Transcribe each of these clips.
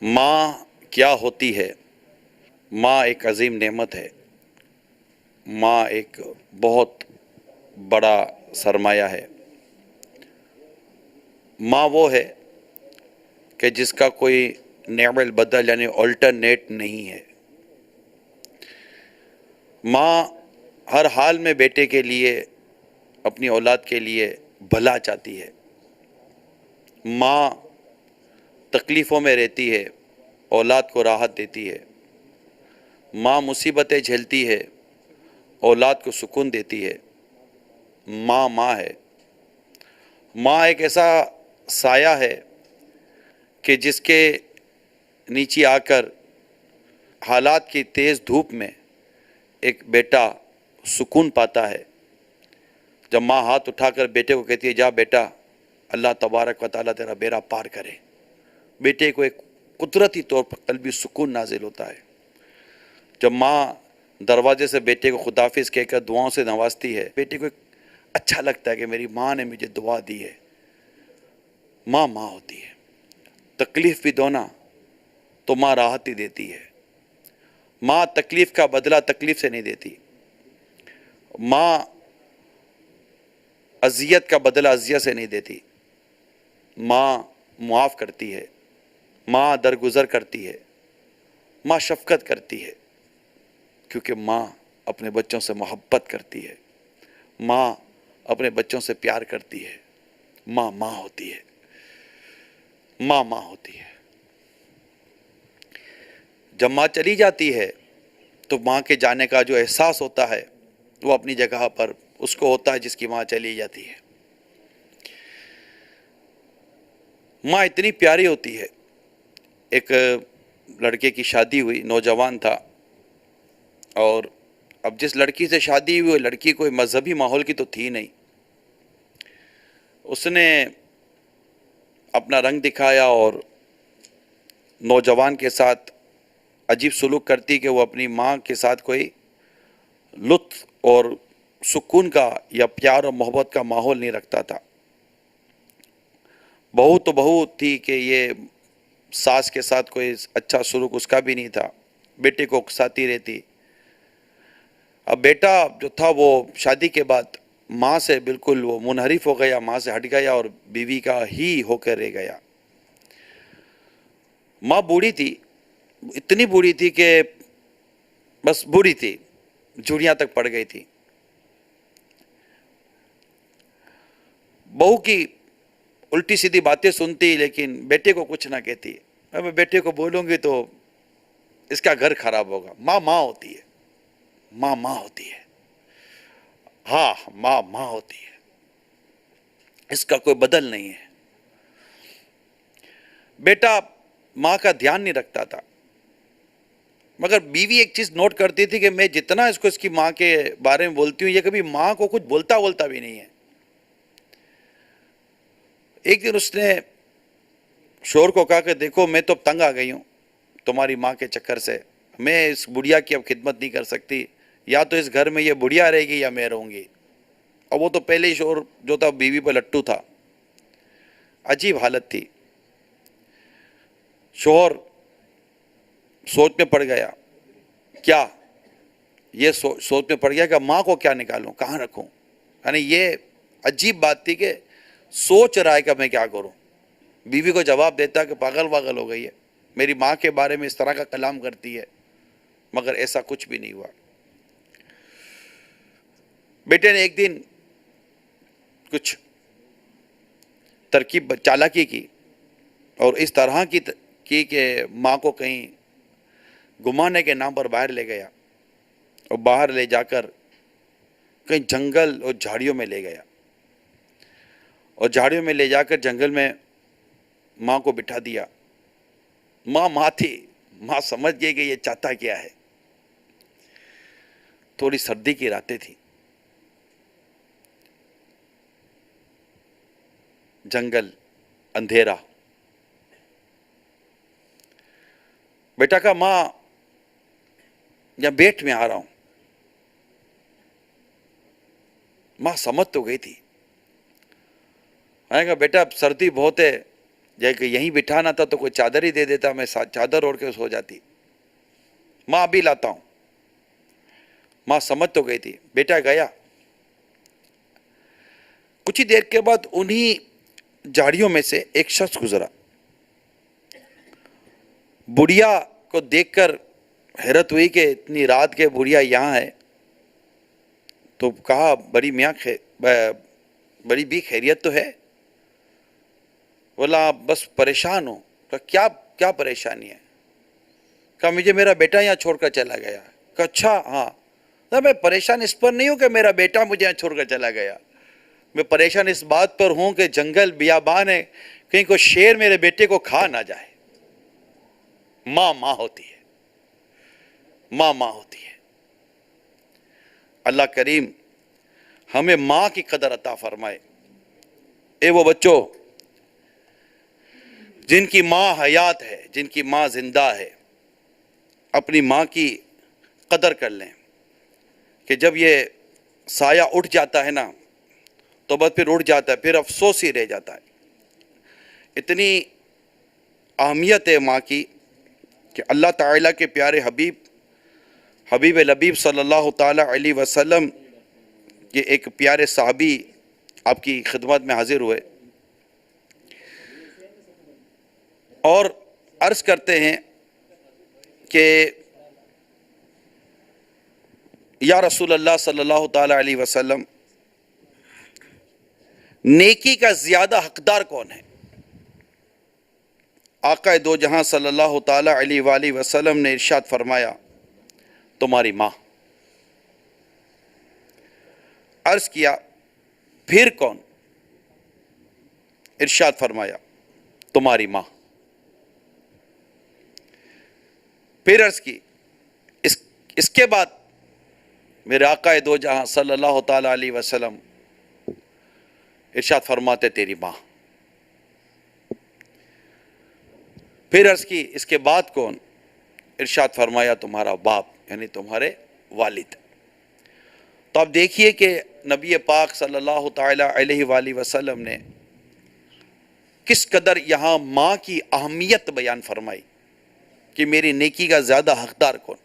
ماں کیا ہوتی ہے؟ ماں ایک عظیم نعمت ہے۔ ماں ایک بہت بڑا سرمایہ ہے۔ ماں وہ ہے کہ جس کا کوئی نعم البدل یعنی آلٹرنیٹ نہیں ہے۔ ماں ہر حال میں بیٹے کے لیے، اپنی اولاد کے لیے بھلا چاہتی ہے۔ ماں تکلیفوں میں رہتی ہے، اولاد کو راحت دیتی ہے۔ ماں مصیبتیں جھیلتی ہے، اولاد کو سکون دیتی ہے۔ ماں ماں ہے۔ ماں ایک ایسا سایہ ہے کہ جس کے نیچے آ کر حالات کی تیز دھوپ میں ایک بیٹا سکون پاتا ہے۔ جب ماں ہاتھ اٹھا کر بیٹے کو کہتی ہے جا بیٹا، اللہ تبارک و تعالیٰ تیرا بیڑا پار کرے، بیٹے کو ایک قدرتی طور پر قلبی سکون نازل ہوتا ہے۔ جب ماں دروازے سے بیٹے کو خداحافظ کہہ کر دعاؤں سے نوازتی ہے، بیٹے کو ایک اچھا لگتا ہے کہ میری ماں نے مجھے دعا دی ہے۔ ماں ماں ہوتی ہے۔ تکلیف بھی دونا تو ماں راحت ہی دیتی ہے۔ ماں تکلیف کا بدلہ تکلیف سے نہیں دیتی۔ ماں اذیت کا بدلہ اذیت سے نہیں دیتی۔ ماں معاف کرتی ہے۔ ماں درگزر کرتی ہے۔ ماں شفقت کرتی ہے، کیونکہ ماں اپنے بچوں سے محبت کرتی ہے۔ ماں اپنے بچوں سے پیار کرتی ہے۔ ماں ماں ہوتی ہے۔ ماں ماں ہوتی ہے۔ جب ماں چلی جاتی ہے تو ماں کے جانے کا جو احساس ہوتا ہے وہ اپنی جگہ پر اس کو ہوتا ہے جس کی ماں چلی جاتی ہے۔ ماں اتنی پیاری ہوتی ہے۔ ایک لڑکے کی شادی ہوئی، نوجوان تھا، اور اب جس لڑکی سے شادی ہوئی وہ لڑکی کوئی مذہبی ماحول کی تو تھی نہیں۔ اس نے اپنا رنگ دکھایا اور نوجوان کے ساتھ عجیب سلوک کرتی کہ وہ اپنی ماں کے ساتھ کوئی لطف اور سکون کا یا پیار اور محبت کا ماحول نہیں رکھتا تھا۔ بہو تو بہو تھی کہ یہ ساس کے ساتھ کوئی اچھا سلوک اس کا بھی نہیں تھا، بیٹے کو اکساتی رہتی۔ اب بیٹا جو تھا وہ شادی کے بعد ماں سے بالکل وہ منحرف ہو گیا، ماں سے ہٹ گیا اور بیوی کا ہی ہو کر رہ گیا۔ ماں بوڑھی تھی، اتنی بوڑھی تھی کہ بس بوڑھی تھی، جھڑیاں تک پڑ گئی تھی۔ بہو کی الٹی سیدھی باتیں سنتی لیکن بیٹے کو کچھ نہ کہتی۔ میں بیٹے کو بولوں گی تو اس کا گھر خراب ہوگا۔ ماں ماں ہوتی ہے۔ ماں ماں ہوتی ہے۔ ہاں ماں ماں ہوتی ہے، اس کا کوئی بدل نہیں ہے۔ بیٹا ماں کا دھیان نہیں رکھتا تھا، مگر بیوی ایک چیز نوٹ کرتی تھی کہ میں جتنا اس کی ماں کے بارے میں بولتی ہوں، یہ کبھی ماں کو کچھ بولتا بھی نہیں ہے۔ ایک دن اس نے شوہر کو کہا کہ دیکھو میں تو اب تنگ آ گئی ہوں تمہاری ماں کے چکر سے، میں اس بڑھیا کی اب خدمت نہیں کر سکتی، یا تو اس گھر میں یہ بڑھیا رہے گی یا میں رہوں گی۔ اور وہ تو پہلے ہی شوہر جو تھا بیوی پہ لٹو تھا۔ عجیب حالت تھی۔ شوہر سوچ میں پڑ گیا، کیا یہ سوچ میں پڑ گیا کہ ماں کو کیا نکالوں، کہاں رکھوں۔ یعنی یہ عجیب بات تھی کہ سوچ رہا ہے کہ میں کیا کروں۔ بیوی کو جواب دیتا کہ پاگل واگل ہو گئی ہے، میری ماں کے بارے میں اس طرح کا کلام کرتی ہے، مگر ایسا کچھ بھی نہیں ہوا۔ بیٹے نے ایک دن کچھ ترکیب چالاکی کی اور اس طرح کی کہ ماں کو کہیں گھمانے کے نام پر باہر لے گیا، اور باہر لے جا کر کہیں جنگل اور جھاڑیوں میں لے گیا، اور جھاڑیوں میں لے جا کر جنگل میں ماں کو بٹھا دیا۔ ماں ماں تھی، ماں سمجھ گئی کہ یہ چاہتا کیا ہے۔ تھوڑی سردی کی راتیں تھیں، جنگل، اندھیرا۔ بیٹا کہا ماں یا بیٹھ میں آ رہا ہوں۔ ماں سمجھ تو گئی تھی۔ میں نے کہا بیٹا سردی بہت ہے، جب کہ یہیں بٹھانا تھا تو کوئی چادر ہی دے دیتا، میں چادر اوڑھ کے سو جاتی. ماں ابھی لاتا ہوں. ماں سمجھ تو گئی تھی. بیٹا گیا. کچھ ہی دیر کے بعد انہی جھاڑیوں میں سے ایک شخص گزرا. بڑھیا کو دیکھ کر حیرت ہوئی کہ اتنی رات کے بڑھیا یہاں ہے. تو کہا بڑی بھی خیریت تو ہے؟ بولا بس پریشان ہوں. کہا کیا پریشانی ہے؟ کہا مجھے میرا بیٹا یہاں چھوڑ کر چلا گیا. کہا اچھا ہاں. میں پریشان اس پر نہیں ہوں کہ میرا بیٹا مجھے یہاں چھوڑ کر چلا گیا. میں پریشان اس بات پر ہوں کہ جنگل بیابان ہے، کہیں کوئی شیر میرے بیٹے کو کھا نہ جائے. ماں ہوتی ہے. ماں ہوتی ہے. اللہ کریم ہمیں ماں کی قدر عطا فرمائے. اے وہ بچوں جن کی ماں حیات ہے، جن کی ماں زندہ ہے، اپنی ماں کی قدر کر لیں کہ جب یہ سایہ اٹھ جاتا ہے نا تو بس پھر اٹھ جاتا ہے، پھر افسوس ہی رہ جاتا ہے. اتنی اہمیت ہے ماں کی کہ اللہ تعالیٰ کے پیارے حبیب لبیب صلی اللہ تعالیٰ علیہ وسلم کے ایک پیارے صحابی آپ کی خدمت میں حاضر ہوئے اور عرض کرتے ہیں کہ یا رسول اللہ صلی اللہ تعالیٰ علیہ وسلم، نیکی کا زیادہ حقدار کون ہے؟ آقا دو جہاں صلی اللہ تعالیٰ علیہ وآلہ وسلم نے ارشاد فرمایا تمہاری ماں. عرض کیا پھر کون؟ ارشاد فرمایا تمہاری ماں. پھر عرض کی اس کے بعد میرے آقا دو جہاں صلی اللہ تعالیٰ علیہ وسلم ارشاد فرماتے تیری ماں. پھر عرض کی اس کے بعد کون؟ ارشاد فرمایا تمہارا باپ یعنی تمہارے والد. تو آپ دیکھیے کہ نبی پاک صلی اللہ تعالیٰ علیہ وآلہ وسلم نے کس قدر یہاں ماں کی اہمیت بیان فرمائی کہ میری نیکی کا زیادہ حقدار کون.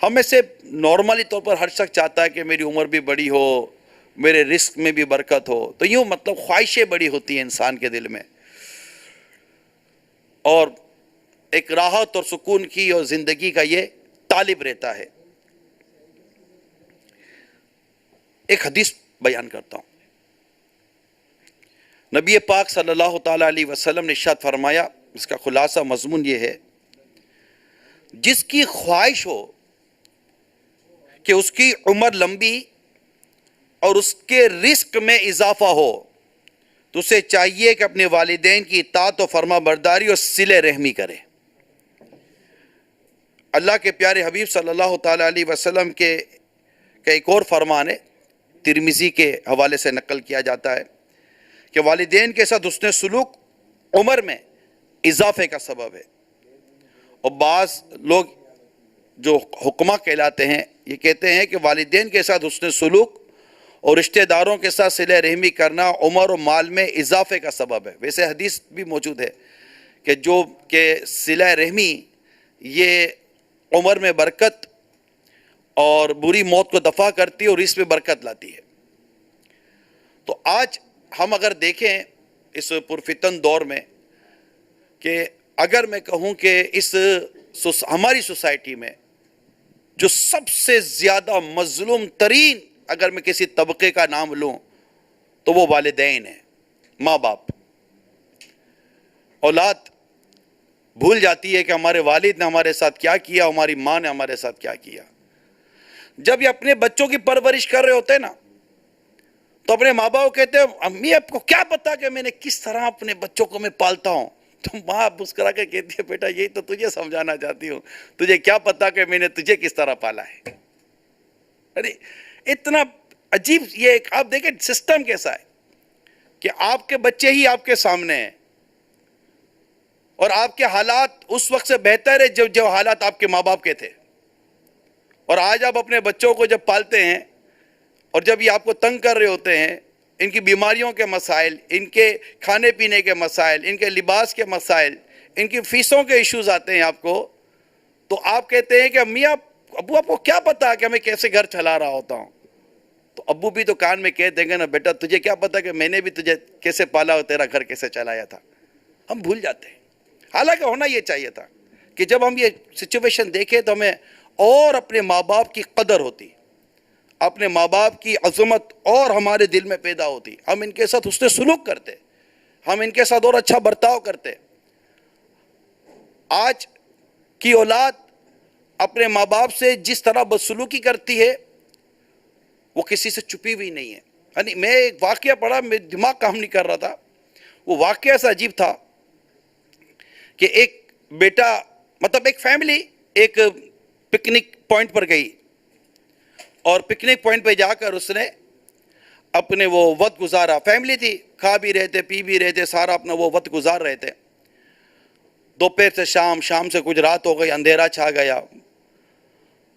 ہم میں سے نارملی طور پر ہر شخص چاہتا ہے کہ میری عمر بھی بڑی ہو، میرے رزق میں بھی برکت ہو. تو یوں مطلب خواہشیں بڑی ہوتی ہیں انسان کے دل میں، اور ایک راحت اور سکون کی اور زندگی کا یہ طالب رہتا ہے. ایک حدیث بیان کرتا ہوں. نبی پاک صلی اللہ تعالیٰ علیہ وسلم نے ارشاد فرمایا، اس کا خلاصہ مضمون یہ ہے، جس کی خواہش ہو کہ اس کی عمر لمبی اور اس کے رزق میں اضافہ ہو تو اسے چاہیے کہ اپنے والدین کی اطاعت و فرما برداری اور صلہ رحمی کرے. اللہ کے پیارے حبیب صلی اللہ تعالیٰ علیہ وسلم کے ایک اور فرمان ہے، ترمذی کے حوالے سے نقل کیا جاتا ہے کہ والدین کے ساتھ حسن سلوک عمر میں اضافے کا سبب ہے. اور بعض لوگ جو حکماء کہلاتے ہیں یہ کہتے ہیں کہ والدین کے ساتھ حسن سلوک اور رشتہ داروں کے ساتھ صلہ رحمی کرنا عمر و مال میں اضافے کا سبب ہے. ویسے حدیث بھی موجود ہے کہ صلہ رحمی یہ عمر میں برکت اور بری موت کو دفع کرتی ہے اور اس میں برکت لاتی ہے. تو آج ہم اگر دیکھیں اس پرفتن دور میں کہ اگر میں کہوں کہ ہماری سوسائٹی میں جو سب سے زیادہ مظلوم ترین اگر میں کسی طبقے کا نام لوں تو وہ والدین ہیں، ماں باپ. اولاد بھول جاتی ہے کہ ہمارے والد نے ہمارے ساتھ کیا کیا، ہماری ماں نے ہمارے ساتھ کیا کیا. جب یہ اپنے بچوں کی پرورش کر رہے ہوتے ہیں نا تو اپنے ماں باپ کہتے ہیں امی آپ کو کیا پتا کہ میں نے کس طرح اپنے بچوں کو میں پالتا ہوں. تو ماں مسکرا کے کہتی ہے بیٹا یہی تو تجھے سمجھانا چاہتی ہوں، تجھے کیا پتا کہ میں نے تجھے کس طرح پالا ہے. ارے اتنا عجیب یہ آپ دیکھیں سسٹم کیسا ہے کہ آپ کے بچے ہی آپ کے سامنے ہیں اور آپ کے حالات اس وقت سے بہتر ہے جب حالات آپ کے ماں باپ کے تھے. اور آج آپ اپنے بچوں کو جب پالتے ہیں اور جب یہ آپ کو تنگ کر رہے ہوتے ہیں ان کی بیماریوں کے مسائل، ان کے کھانے پینے کے مسائل، ان کے لباس کے مسائل، ان کی فیسوں کے ایشوز آتے ہیں آپ کو، تو آپ کہتے ہیں کہ میاں ابو آپ کو کیا پتا کہ میں کیسے گھر چلا رہا ہوتا ہوں؟ تو ابو بھی تو کان میں کہہ دیں گے نا، بیٹا تجھے کیا پتا کہ میں نے بھی تجھے کیسے پالا اور تیرا گھر کیسے چلایا تھا؟ ہم بھول جاتے ہیں. حالانکہ ہونا یہ چاہیے تھا کہ جب ہم یہ سچویشن دیکھیں تو ہمیں اور اپنے ماں باپ کی قدر ہوتی، اپنے ماں باپ کی عظمت اور ہمارے دل میں پیدا ہوتی، ہم ان کے ساتھ حسن سلوک کرتے، ہم ان کے ساتھ اور اچھا برتاؤ کرتے. آج کی اولاد اپنے ماں باپ سے جس طرح بدسلوکی کرتی ہے وہ کسی سے چھپی ہوئی نہیں ہے. یعنی میں ایک واقعہ پڑھا، میرا دماغ کام نہیں کر رہا تھا. وہ واقعہ ایسا عجیب تھا کہ ایک بیٹا، مطلب ایک فیملی ایک پکنک پوائنٹ پر گئی، اور پکنک پوائنٹ پہ جا کر اس نے اپنے وہ وقت گزارا. فیملی تھی، کھا بھی رہے تھے، پی بھی رہے تھے، سارا اپنا وہ وقت گزار رہے تھے. دوپہر سے شام، شام سے کچھ رات ہو گئی، اندھیرا چھا گیا.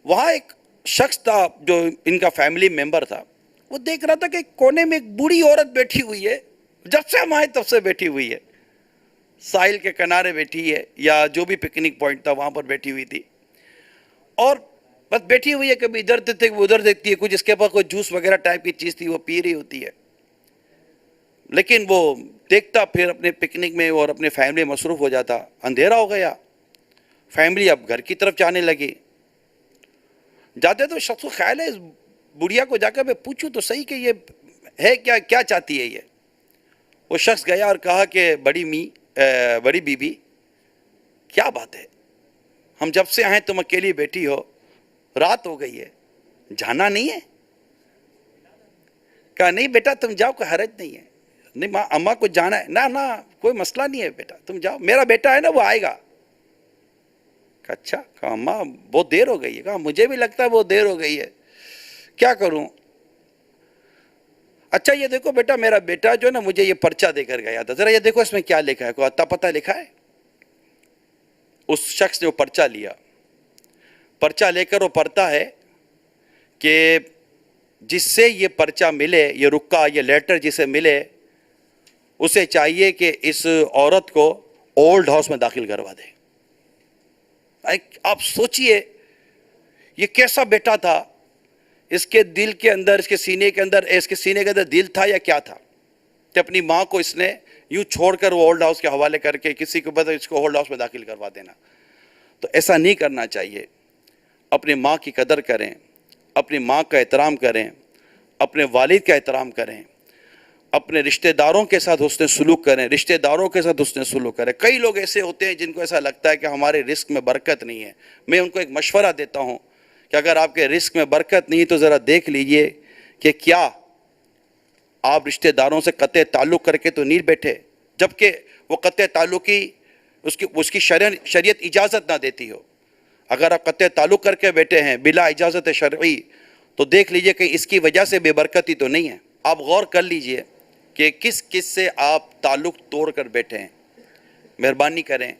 وہاں ایک شخص تھا جو ان کا فیملی ممبر تھا، وہ دیکھ رہا تھا کہ کونے میں ایک بوڑھی عورت بیٹھی ہوئی ہے، جب سے ہم آئے تب سے بیٹھی ہوئی ہے، ساحل کے کنارے بیٹھی ہے یا جو بھی پکنک پوائنٹ تھا وہاں پر بیٹھی ہوئی تھی، اور بس بیٹھی ہوئی ہے. کبھی ادھر دیکھتے وہ ادھر دیکھتی ہے، کچھ اس کے پاس کوئی جوس وغیرہ ٹائپ کی چیز تھی وہ پی رہی ہوتی ہے. لیکن وہ دیکھتا پھر اپنے پکنک میں اور اپنے فیملی مصروف ہو جاتا. اندھیرا ہو گیا، فیملی اب گھر کی طرف جانے لگی. جاتے تو شخص کو خیال ہے اس بڑھیا کو جا کر میں پوچھوں تو صحیح کہ یہ ہے کیا چاہتی ہے یہ. وہ شخص گیا اور کہا کہ بڑی بی بی کیا بات ہے، ہم جب سے آئے تم اکیلی بیٹھی ہو، رات ہو گئی ہے، جانا نہیں ہے؟ کہا نہیں بیٹا تم جاؤ، کوئی حرج نہیں ہے. نہیں ماں اماں کو جانا ہے. نہ کوئی مسئلہ نہیں ہے بیٹا، تم جاؤ، میرا بیٹا ہے نا وہ آئے گا. کہا اچھا. کہا اماں بہت دیر ہو گئی ہے. کہا مجھے بھی لگتا ہے بہت دیر ہو گئی ہے، کیا کروں؟ اچھا یہ دیکھو بیٹا، میرا بیٹا جو ہے نا مجھے یہ پرچہ دے کر گیا تھا، ذرا یہ دیکھو اس میں کیا لکھا ہے، کوئی اتا پتہ لکھا ہے؟ اس شخص نے وہ پرچہ لیا. پرچہ لے کر وہ پڑھتا ہے کہ جس سے یہ پرچہ ملے، یہ رکا، یہ لیٹر جسے ملے، اسے چاہیے کہ اس عورت کو اولڈ ہاؤس میں داخل کروا دے. آپ سوچئے یہ کیسا بیٹا تھا، اس کے دل کے اندر، اس کے سینے کے اندر دل تھا یا کیا تھا کہ اپنی ماں کو اس نے یوں چھوڑ کر وہ اولڈ ہاؤس کے حوالے کر کے کسی کو بدل اس کو اولڈ ہاؤس میں داخل کروا دینا. تو ایسا نہیں کرنا چاہیے. اپنی ماں کی قدر کریں، اپنی ماں کا احترام کریں، اپنے والد کا احترام کریں، اپنے رشتہ داروں کے ساتھ حسن سلوک کریں، رشتہ داروں کے ساتھ حسن سلوک کریں. کئی لوگ ایسے ہوتے ہیں جن کو ایسا لگتا ہے کہ ہمارے رزق میں برکت نہیں ہے. میں ان کو ایک مشورہ دیتا ہوں کہ اگر آپ کے رزق میں برکت نہیں تو ذرا دیکھ لیجئے کہ کیا آپ رشتہ داروں سے قطع تعلق کر کے تو نہیں بیٹھے، جبکہ وہ قطع تعلقی اس کی شریعت اجازت نہ دیتی ہو. اگر آپ قطع تعلق کر کے بیٹھے ہیں بلا اجازت شرعی تو دیکھ لیجئے کہ اس کی وجہ سے بے برکتی تو نہیں ہے. آپ غور کر لیجئے کہ کس سے آپ تعلق توڑ کر بیٹھے ہیں. مہربانی کریں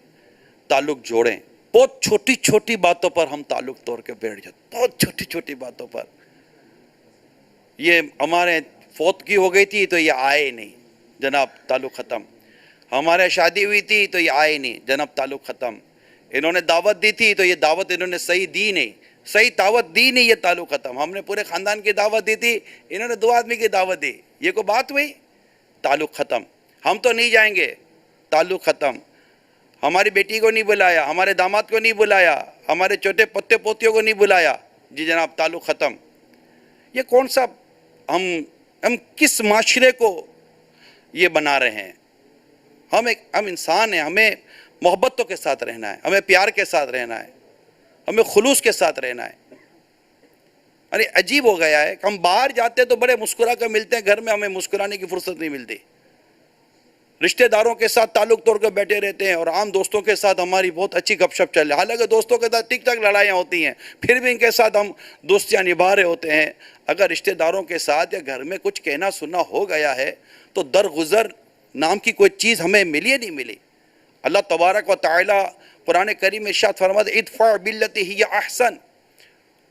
تعلق جوڑیں. بہت چھوٹی چھوٹی باتوں پر ہم تعلق توڑ کے بیٹھ جاتے، بہت چھوٹی چھوٹی باتوں پر. یہ ہمارے فوتگی ہو گئی تھی تو یہ آئے نہیں، جناب تعلق ختم. ہمارے شادی ہوئی تھی تو یہ آئے نہیں، جناب تعلق ختم. انہوں نے دعوت دی تھی تو یہ دعوت انہوں نے صحیح دی نہیں، صحیح دعوت دی نہیں، یہ تعلق ختم. ہم نے پورے خاندان کی دعوت دی تھی، انہوں نے 2 آدمی کی دعوت دی، یہ کوئی بات ہوئی؟ تعلق ختم. ہم تو نہیں جائیں گے، تعلق ختم. ہماری بیٹی کو نہیں بلایا، ہمارے داماد کو نہیں بلایا، ہمارے چھوٹے پوتے پوتیوں کو نہیں بلایا، جی جناب تعلق ختم. یہ کون سا ہم کس معاشرے کو یہ بنا رہے ہیں؟ ہم انسان ہیں، ہمیں محبتوں کے ساتھ رہنا ہے، ہمیں پیار کے ساتھ رہنا ہے، ہمیں خلوص کے ساتھ رہنا ہے. ارے عجیب ہو گیا ہے کہ ہم باہر جاتے تو بڑے مسکرا کر ملتے ہیں، گھر میں ہمیں مسکرانے کی فرصت نہیں ملتی. رشتہ داروں کے ساتھ تعلق توڑ کر بیٹھے رہتے ہیں اور عام دوستوں کے ساتھ ہماری بہت اچھی گپ شپ چل رہی ہے. حالانکہ دوستوں کے ساتھ ٹک ٹک لڑائیاں ہوتی ہیں، پھر بھی ان کے ساتھ ہم دوستیاں نبھا رہے ہوتے ہیں. اگر رشتہ داروں کے ساتھ یا گھر میں کچھ کہنا سننا ہو گیا ہے تو درگزر نام کی کوئی چیز ہمیں ملی یا نہیں ملی؟ اللہ تبارک و تعالی قرآن کریم میں ارشاد فرماتا ہے ادفع باللتی ہی احسن،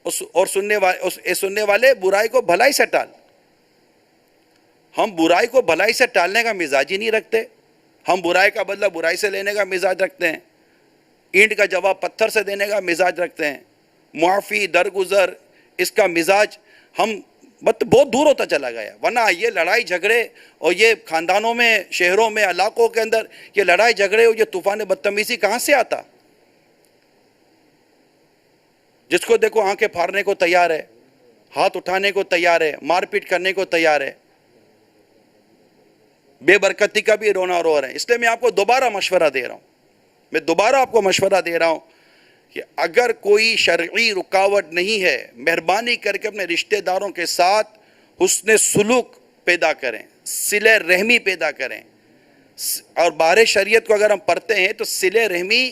اور سننے والے برائی کو بھلائی سے ٹال. ہم برائی کو بھلائی سے ٹالنے کا مزاج ہی نہیں رکھتے. ہم برائی کا بدلہ برائی سے لینے کا مزاج رکھتے ہیں, اینٹ کا جواب پتھر سے دینے کا مزاج رکھتے ہیں, معافی درگزر اس کا مزاج ہم بہت دور ہوتا چلا گیا. ورنہ یہ لڑائی جھگڑے اور یہ خاندانوں میں, شہروں میں, علاقوں کے اندر یہ لڑائی جھگڑے اور یہ طوفان بدتمیزی کہاں سے آتا؟ جس کو دیکھو آنکھیں پھاڑنے کو تیار ہے, ہاتھ اٹھانے کو تیار ہے, مار پیٹ کرنے کو تیار ہے, بے برکتی کا بھی رونا رو رہے ہیں. اس لیے میں آپ کو دوبارہ مشورہ دے رہا ہوں, آپ کو مشورہ دے رہا ہوں کہ اگر کوئی شرعی رکاوٹ نہیں ہے, مہربانی کر کے اپنے رشتہ داروں کے ساتھ حسن سلوک پیدا کریں, صلہ رحمی پیدا کریں. اور بارے شریعت کو اگر ہم پڑھتے ہیں تو صلہ رحمی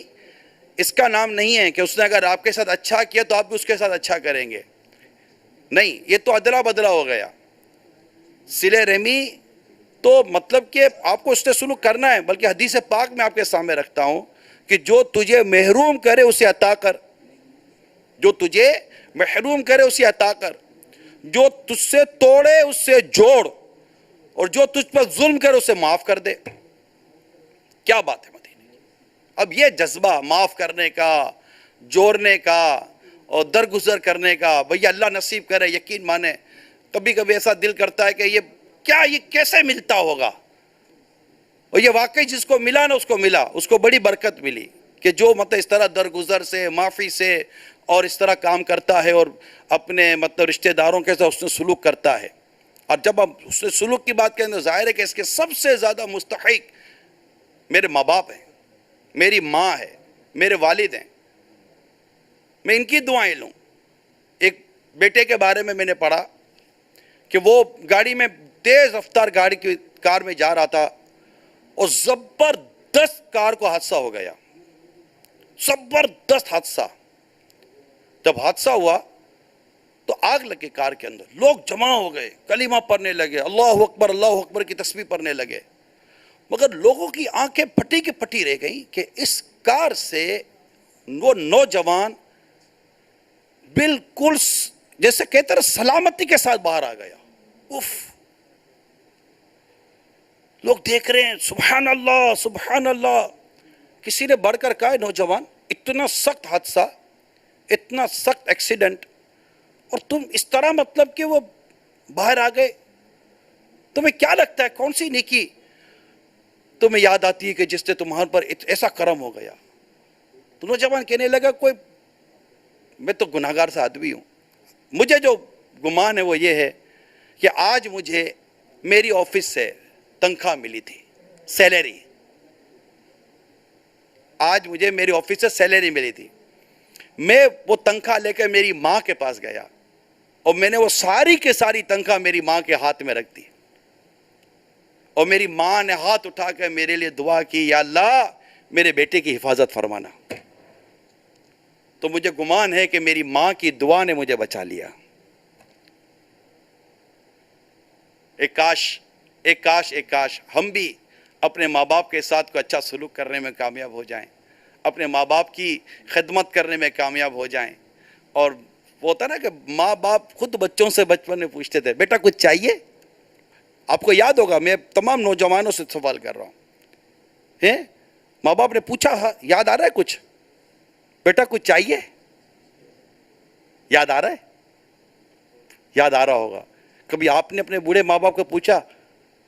اس کا نام نہیں ہے کہ اس نے اگر آپ کے ساتھ اچھا کیا تو آپ بھی اس کے ساتھ اچھا کریں گے. نہیں, یہ تو ادلا بدلا ہو گیا. صلہ رحمی تو مطلب کہ آپ کو اس سے سلوک کرنا ہے. بلکہ حدیث پاک میں آپ کے سامنے رکھتا ہوں کہ جو تجھے محروم کرے اسے عطا کر, جو تجھے محروم کرے اسے عطا کر, جو تجھ سے توڑے اس سے جوڑ, اور جو تجھ پر ظلم کرے اسے معاف کر دے. کیا بات ہے مدینے کی. اب یہ جذبہ معاف کرنے کا, جوڑنے کا اور درگزر کرنے کا, بھئی اللہ نصیب کرے. یقین مانے کبھی کبھی ایسا دل کرتا ہے کہ یہ کیسے ملتا ہوگا, اور یہ واقعی جس کو ملا نا اس کو ملا, اس کو بڑی برکت ملی کہ جو مطلب اس طرح درگزر سے, معافی سے اور اس طرح کام کرتا ہے اور اپنے مطلب رشتہ داروں کے ساتھ اس نے سلوک کرتا ہے. اور جب ہم اس نے سلوک کی بات کریں تو ظاہر ہے کہ اس کے سب سے زیادہ مستحق میرے ماں باپ ہیں, میری ماں ہے, میرے والد ہیں. میں ان کی دعائیں لوں. ایک بیٹے کے بارے میں نے پڑھا کہ وہ گاڑی میں تیز رفتار کار میں جا رہا تھا اور زبردست کار کو حادثہ ہو گیا, زبردست حادثہ. جب حادثہ ہوا تو آگ لگے کار کے اندر, لوگ جمع ہو گئے, کلمہ پڑھنے لگے, اللہ اکبر کی تسبیح پڑھنے لگے. مگر لوگوں کی آنکھیں پھٹی کی پھٹی رہ گئیں کہ اس کار سے وہ نوجوان بالکل جیسے کہتے ہیں سلامتی کے ساتھ باہر آ گیا. اف, لوگ دیکھ رہے ہیں, سبحان اللہ سبحان اللہ. کسی نے بڑھ کر کہا, نوجوان اتنا سخت حادثہ, اتنا سخت ایکسیڈنٹ, اور تم اس طرح مطلب کہ وہ باہر آ گئے, تمہیں کیا لگتا ہے کون سی نیکی تمہیں یاد آتی ہے کہ جس سے تمہارے پر ایسا کرم ہو گیا؟ تو نوجوان کہنے لگا, کوئی میں تو گناہگار سا آدمی ہوں, مجھے جو گمان ہے وہ یہ ہے کہ آج مجھے میری آفس سے تنخواہ ملی تھی, سیلری. آج مجھے میری آفس سے سیلری ملی تھی. میں وہ تنخواہ لے کر میری ماں کے پاس گیا اور میں نے وہ ساری کے ساری تنخواہ میری ماں کے ہاتھ میں رکھ دی, اور میری ماں نے ہاتھ اٹھا کر میرے لیے دعا کی, یا اللہ میرے بیٹے کی حفاظت فرمانا. تو مجھے گمان ہے کہ میری ماں کی دعا نے مجھے بچا لیا. ایک کاش ہم بھی اپنے ماں باپ کے ساتھ کوئی اچھا سلوک کرنے میں کامیاب ہو جائیں, اپنے ماں باپ کی خدمت کرنے میں کامیاب ہو جائیں. اور وہ ہوتا نا کہ ماں باپ خود بچوں سے بچپن میں پوچھتے تھے, بیٹا کچھ چاہیے؟ آپ کو یاد ہوگا, میں تمام نوجوانوں سے سوال کر رہا ہوں, ماں باپ نے پوچھا, یاد آ رہا ہے کچھ؟ بیٹا کچھ چاہیے؟ یاد آ رہا ہے؟ یاد آ رہا ہوگا. کبھی آپ نے اپنے بوڑھے ماں باپ کو پوچھا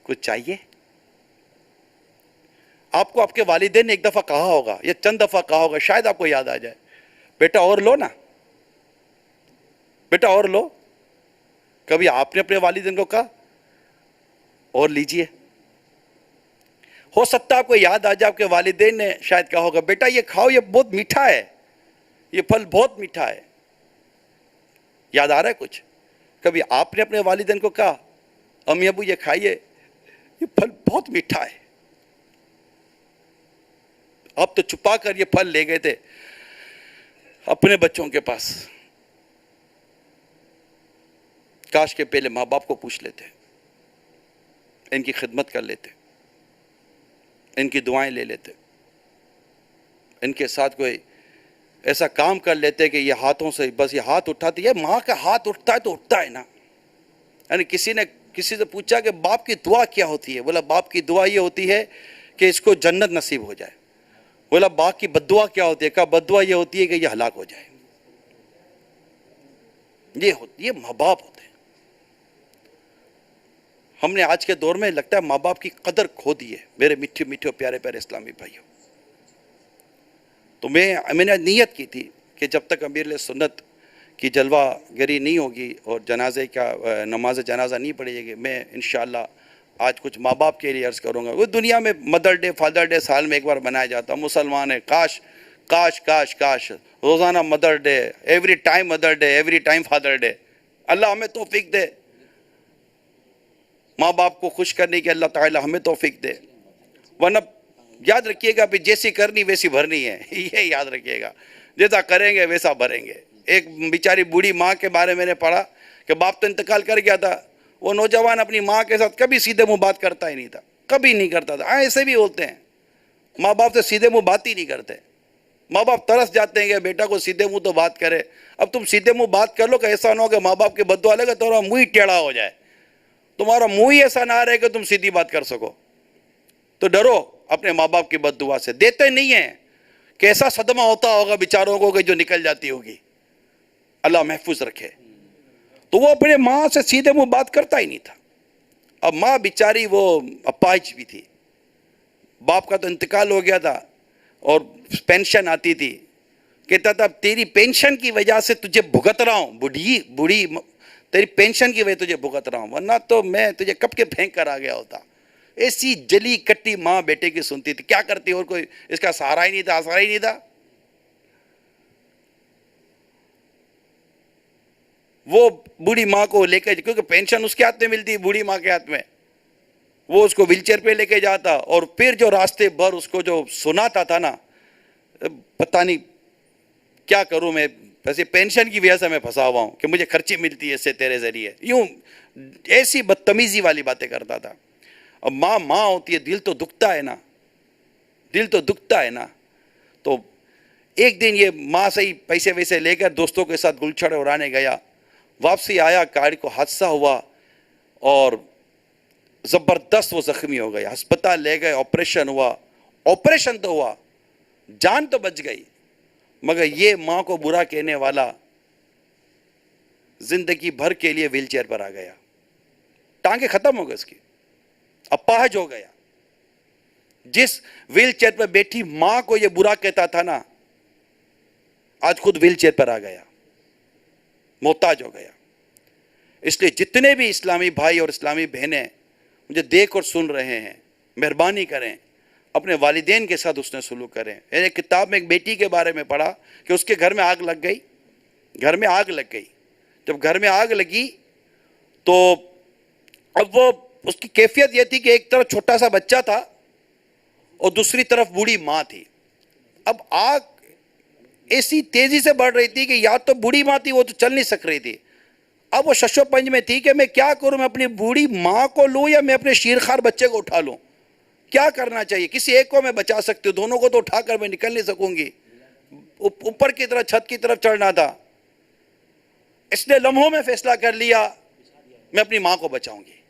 کچھ چاہیے؟ آپ کو آپ کے والدین نے ایک دفعہ کہا ہوگا یا چند دفعہ کہا ہوگا, شاید آپ کو یاد آ جائے, بیٹا اور لو نا, بیٹا اور لو. کبھی آپ نے اپنے والدین کو کہا اور لیجئے؟ ہو سکتا ہے آپ کو یاد آ جائے آپ کے والدین نے شاید کہا ہوگا, بیٹا یہ کھاؤ, یہ بہت میٹھا ہے, یہ پھل بہت میٹھا ہے. یاد آ رہا ہے کچھ؟ کبھی آپ نے اپنے والدین کو کہا, امی ابو یہ کھائیے, یہ پھل بہت میٹھا ہے. آپ تو چھپا کر یہ پھل لے گئے تھے اپنے بچوں کے پاس. کاش کے پہلے ماں باپ کو پوچھ لیتے, ان کی خدمت کر لیتے, ان کی دعائیں لے لیتے, ان کے ساتھ کوئی ایسا کام کر لیتے کہ یہ ہاتھوں سے بس یہ ہاتھ اٹھاتی ہے. ماں کا ہاتھ اٹھتا ہے تو اٹھتا ہے نا, یعنی کسی نے کسی سے پوچھا کہ باپ کی دعا کیا ہوتی ہے؟ بولا باپ کی دعا یہ ہوتی ہے کہ اس کو جنت نصیب ہو جائے۔ بولا باپ کی بد دعا کیا ہوتی ہے؟ کہا بد دعا یہ ہوتی ہے کہ یہ ہلاک ہو جائے۔ یہ ماں باپ ہوتے ہیں۔ ہم نے آج کے دور میں لگتا ہے ماں باپ کی قدر کھو دی ہے میرے میٹھے میٹھے پیارے پیارے اسلامی بھائیوں۔ تو میں نے نیت کی تھی کہ جب تک امیر سنت کی جلوہ گری نہیں ہوگی اور جنازے کا نماز جنازہ نہیں پڑے گی، میں انشاءاللہ آج کچھ ماں باپ کے لیے عرض کروں گا۔ وہ دنیا میں مدر ڈے فادر ڈے سال میں ایک بار منایا جاتا، مسلمان ہے، کاش کاش کاش کاش روزانہ mother day, every time mother day, every time father day. اللہ ہمیں توفیق دے، ماں باپ کو خوش کرنے کی اللہ تعالی ہمیں توفیق دے۔ ورنہ یاد رکھیے گا جیسی کرنی ویسی بھرنی ہے، یہ یاد رکھیے گا، جیسا کریں گے ویسا بھریں گے۔ ایک بیچاری بوڑھی ماں کے بارے میں نے پڑھا کہ باپ تو انتقال کر گیا تھا، وہ نوجوان اپنی ماں کے ساتھ کبھی سیدھے منہ بات کرتا ہی نہیں تھا، کبھی نہیں کرتا تھا۔ ایسے بھی ہوتے ہیں، ماں باپ سے سیدھے منہ بات ہی نہیں کرتے۔ ماں باپ ترس جاتے ہیں کہ بیٹا کو سیدھے منہ تو بات کرے۔ اب تم سیدھے منہ بات کر لو کہ ایسا نہ ہو کہ ماں باپ کی بد دعا لگے تمہارا منہ ہی ٹیڑھا ہو جائے، تمہارا منہ ہی ایسا نہ رہے کہ تم سیدھی بات کر سکو۔ تو ڈرو اپنے ماں باپ کی بد دعا سے، دیتے نہیں ہیں، کیسا صدمہ ہوتا ہوگا بیچاروں کو کہ جو نکل جاتی ہوگی، اللہ محفوظ رکھے۔ تو وہ اپنے ماں سے سیدھے منہ بات کرتا ہی نہیں تھا۔ اب ماں بیچاری وہ اپاہج بھی تھی، باپ کا تو انتقال ہو گیا تھا اور پینشن آتی تھی، کہتا تھا تیری پینشن کی وجہ سے تجھے بھگت رہا ہوں، بوڑھی تیری پینشن کی وجہ تجھے بھگت رہا ہوں، ورنہ تو میں تجھے کب کے پھینک کر آ گیا ہوتا۔ ایسی جلی کٹی ماں بیٹے کی سنتی تھی، کیا کرتی، اور کوئی اس کا سہارا ہی نہیں تھا، آسرا ہی نہیں تھا۔ وہ بوڑھی ماں کو لے کے، کیونکہ پینشن اس کے ہاتھ میں ملتی، بوڑھی ماں کے ہاتھ میں، وہ اس کو ویل چیئر پہ لے کے جاتا، اور پھر جو راستے بھر اس کو جو سناتا تھا نا، پتہ نہیں کیا کروں میں، ویسے پینشن کی وجہ سے میں پھنسا ہوا ہوں کہ مجھے خرچی ملتی ہے اس سے تیرے ذریعے، یوں ایسی بدتمیزی والی باتیں کرتا تھا۔ اب ماں ماں ہوتی ہے، دل تو دکھتا ہے نا، دل تو دکھتا ہے نا۔ تو ایک دن یہ ماں سے ہی پیسے ویسے لے کر دوستوں کے ساتھ گلچھڑ اڑانے گیا، واپسی آیا، گاڑی کو حادثہ ہوا اور زبردست وہ زخمی ہو گیا، ہسپتال لے گئے، آپریشن ہوا، آپریشن تو ہوا، جان تو بچ گئی، مگر یہ ماں کو برا کہنے والا زندگی بھر کے لیے ویل چیئر پر آ گیا، ٹانگیں ختم ہو گئے اس کی، اپاہج ہو گیا۔ جس ویل چیئر پر بیٹھی ماں کو یہ برا کہتا تھا نا، آج خود ویل چیئر پر آ گیا، محتاج ہو گیا۔ اس لیے جتنے بھی اسلامی بھائی اور اسلامی بہنیں مجھے دیکھ اور سن رہے ہیں، مہربانی کریں اپنے والدین کے ساتھ حسن سلوک کریں۔ ایک کتاب میں ایک بیٹی کے بارے میں پڑھا کہ اس کے گھر میں آگ لگ گئی، گھر میں آگ لگ گئی۔ جب گھر میں آگ لگی تو اب وہ اس کی کیفیت یہ تھی کہ ایک طرف چھوٹا سا بچہ تھا اور دوسری طرف بوڑھی ماں تھی۔ اب آگ ایسی تیزی سے بڑھ رہی تھی کہ یا تو بوڑھی ماں تھی، وہ تو چل نہیں سک رہی تھی، اب وہ شش و پنج میں تھی کہ میں کیا کروں، میں اپنی بوڑھی ماں کو لوں یا میں اپنے شیرخوار بچے کو اٹھا لوں، کیا کرنا چاہیے؟ کسی ایک کو میں بچا سکتی ہوں، دونوں کو تو اٹھا کر میں نکل نہیں سکوں گی، اوپر کی طرف چھت کی طرف چڑھنا تھا۔ اس نے لمحوں میں فیصلہ کر لیا میں اپنی ماں کو بچاؤں گی،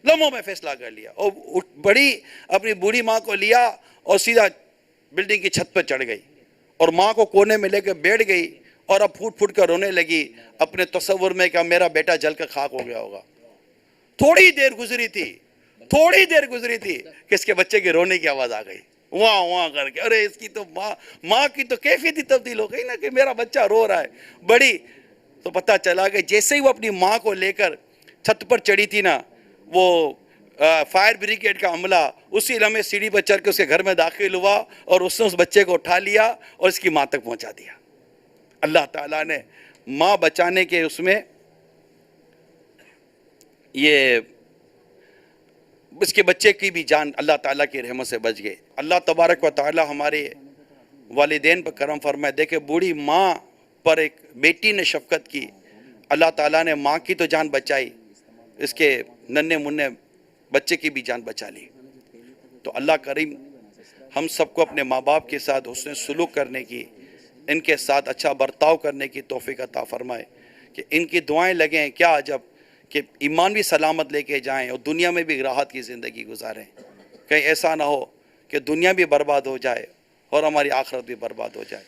لمحوں میں فیصلہ کر لیا، اور بڑی اپنی بوڑھی ماں کو لیا اور سیدھا بلڈنگ کی چھت پہ چڑھ گئی اور ماں کو کونے میں لے کے بیٹھ گئی اور اب پھوٹ پھوٹ کر رونے لگی اپنے تصور میں کہ میرا بیٹا جل کر خاک ہو گیا ہوگا۔ تھوڑی دیر گزری تھی کہ اس کے بچے کے رونے کی آواز آ گئی، وہاں وہاں کر کے، ارے اس کی تو ماں کی تو کیفیت ہی تبدیل ہو گئی نا کہ میرا بچہ رو رہا ہے بڑی۔ تو پتہ چلا کہ جیسے ہی وہ اپنی ماں کو لے کر چھت پر چڑھی تھی نا، وہ فائر بریگیڈ کا عملہ اسی لمحے سیڑھی پر چڑھ کے اس کے گھر میں داخل ہوا اور اس نے اس بچے کو اٹھا لیا اور اس کی ماں تک پہنچا دیا۔ اللہ تعالیٰ نے ماں بچانے کے اس میں یہ اس کے بچے کی بھی جان اللہ تعالیٰ کی رحمت سے بچ گئے۔ اللہ تبارک و تعالیٰ ہمارے والدین پر کرم فرمائے۔ دیکھیں بوڑھی ماں پر ایک بیٹی نے شفقت کی، اللہ تعالیٰ نے ماں کی تو جان بچائی، اس کے ننھے منھے بچے کی بھی جان بچا لی۔ تو اللہ کریم ہم سب کو اپنے ماں باپ کے ساتھ حسن سلوک کرنے کی، ان کے ساتھ اچھا برتاؤ کرنے کی توفیق عطا فرمائے کہ ان کی دعائیں لگیں۔ کیا عجب کہ ایمان بھی سلامت لے کے جائیں اور دنیا میں بھی راحت کی زندگی گزاریں. کہیں ایسا نہ ہو کہ دنیا بھی برباد ہو جائے اور ہماری آخرت بھی برباد ہو جائے.